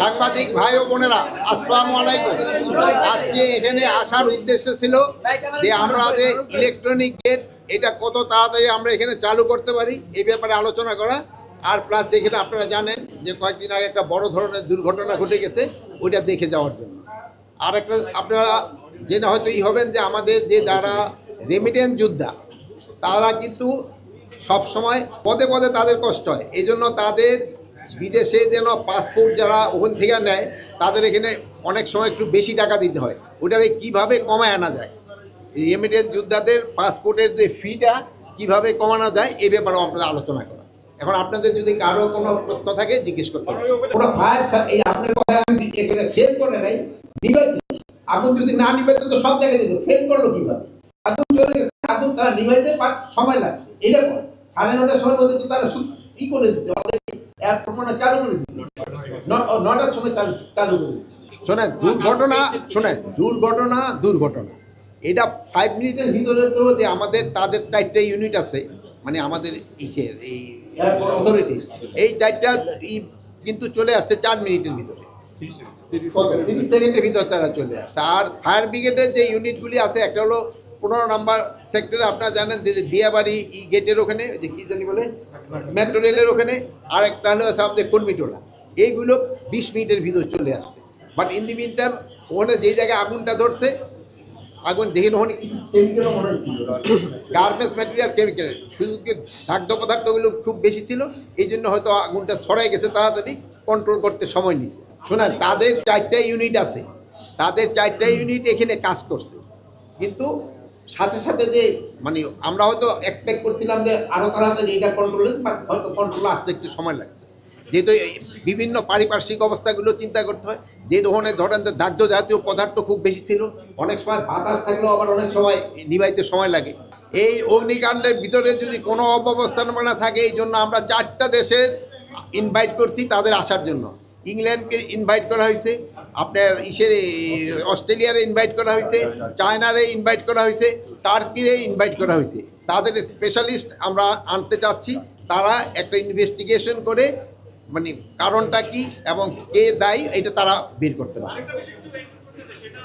সাংবাদিক ভাই ও বোনেরা, আসসালামু আলাইকুম। আজকে এখানে আসার উদ্দেশ্য ছিল যে আমরা যে ইলেকট্রনিক গেট এটা কত তাড়াতাড়ি আমরা এখানে চালু করতে পারি এই ব্যাপারে আলোচনা করা, আর প্লাস এখানে আপনারা জানেন যে কয়েকদিন আগে একটা বড় ধরনের দুর্ঘটনা ঘটে গেছে, ওইটা দেখে যাওয়ার জন্য। আর একটা আপনারা জেনে হয়তো হবেন যে আমাদের যে যারা রেমিটেন্স যোদ্ধা তারা কিন্তু সবসময় পদে পদে তাদের কষ্ট হয়, এই জন্য তাদের বিদেশে যেন পাসপোর্ট যারা ওখান থেকে নেয় তাদের এখানে অনেক সময় একটু বেশি টাকা দিতে হয়, ওটারে কীভাবে কমায় আনা যায়, রেমিটেন্স যোদ্ধাদের পাসপোর্টের যে ফিটা কীভাবে কমানো যায় এই ব্যাপারেও আপনারা আলোচনা করা। এখন আপনাদের যদি কারো কোনো প্রশ্ন থাকে জিজ্ঞেস করতে পারেন। কোনো ফায়ার এই আপনার কথা আমি এখানে ফেল করে নাই, নিবাইতে আগুন যদি না নিবাইতে তো সব জায়গায় দিত, ফেল করলো কীভাবে? আগুন চলে গেছে, আগুন তারা নিবাইতে বাট সময় লাগছে, এরকম 9:30 সময়ের মধ্যে তো তারা ই করে দিচ্ছে, অলরেডি এর প্রমাণ চালু করে দিচ্ছে, 9টার সময় চালু করে দিচ্ছে। শোনেন দুর্ঘটনা এটা 5 মিনিটের ভিতরে তো যে আমাদের তাদের 4টা ইউনিট আছে, মানে আমাদের ইসের এই এয়ারপোর্ট অথরিটি এই 4টা কিন্তু চলে আসছে 4 মিনিটের ভিতরে, 30 সেকেন্ডের ভিতরে তারা চলে আসছে। আর ফায়ার ব্রিগেডের যে ইউনিটগুলি আছে, একটা হলো 15 নম্বর সেক্টরে, আপনারা জানেন যে দিয়াবাড়ি গেটের ওখানে, যে কী জানি বলে মেট্রো রেলের ওখানে, আর একটা হলো আমাদের কর্মীটোলা, এইগুলো 20 মিনিটের ভিতরে চলে আসছে। But in the meantime ওখানে যেই জায়গায় আগুনটা ধরছে, আগুন দেখে ওখানে কিছু কেমিক্যালও মনে হয়েছিল, গার্মেন্টস ম্যাটেরিয়াল কেমিক্যাল, শুধু খাদ্য পদার্থগুলো খুব বেশি ছিল, এই জন্য হয়তো আগুনটা ছড়াই গেছে, তাড়াতাড়ি কন্ট্রোল করতে সময় নিছে। শোনেন, তাদের 4টা ইউনিট আছে, তাদের 4টা ইউনিট এখানে কাজ করছে, কিন্তু সাথে সাথে যে মানে আমরা হয়তো এক্সপেক্ট করছিলাম যে আরও তাড়াতাড়ি এটা কন্ট্রোল হয়েছে, বাট হয়তো কন্ট্রোল আসতে একটু সময় লাগছে, যেহেতু বিভিন্ন পারিপার্শ্বিক অবস্থাগুলো চিন্তা করতে হয়। যে ধরনের দাহ্য জাতীয় পদার্থ খুব বেশি ছিল, অনেক সময় বাতাস থাকলেও আবার অনেক সময় নিভাইতে সময় লাগে। এই অগ্নিকাণ্ডের ভিতরে যদি কোনো অব্যবস্থাপনা থাকে, এই জন্য আমরা 4টা দেশের ইনভাইট করছি তাদের আসার জন্য। ইংল্যান্ডকে ইনভাইট করা হয়েছে, আপনার অস্ট্রেলিয়ারে ইনভাইট করা হয়েছে, চায়নারে ইনভাইট করা হয়েছে, টার্কিরে ইনভাইট করা হয়েছে। তাদের স্পেশালিস্ট আমরা আনতে চাচ্ছি, তারা একটা ইনভেস্টিগেশন করে মানে কারণটা কি এবং কে দায়ী এটা তারা বের করতে পারে।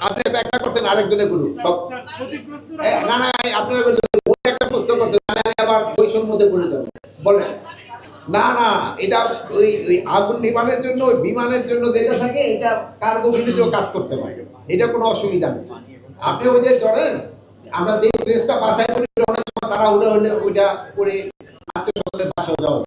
আপনি তো একটা করছেন, আরেকজনের গুরু সব না না, আপনারা একটা প্রশ্ন করছেন, আমি আবার বৈষম্যের মধ্যে পড়ে যাবো, বলেন না না, এটা ওই আগুন নিবানের জন্য ওই বিমানের জন্য যেটা থাকে এটা কার্গো ভিলেজেও কাজ করতে পারে, এটা কোনো অসুবিধা নেই। আপনি ওই যে ধরেন আমরা যে ড্রেসটা বাসায় করি, অনেক সময় তারা উড়ে ওইটা করে আত্মীয় স্বজনের বাসাও যাওয়া।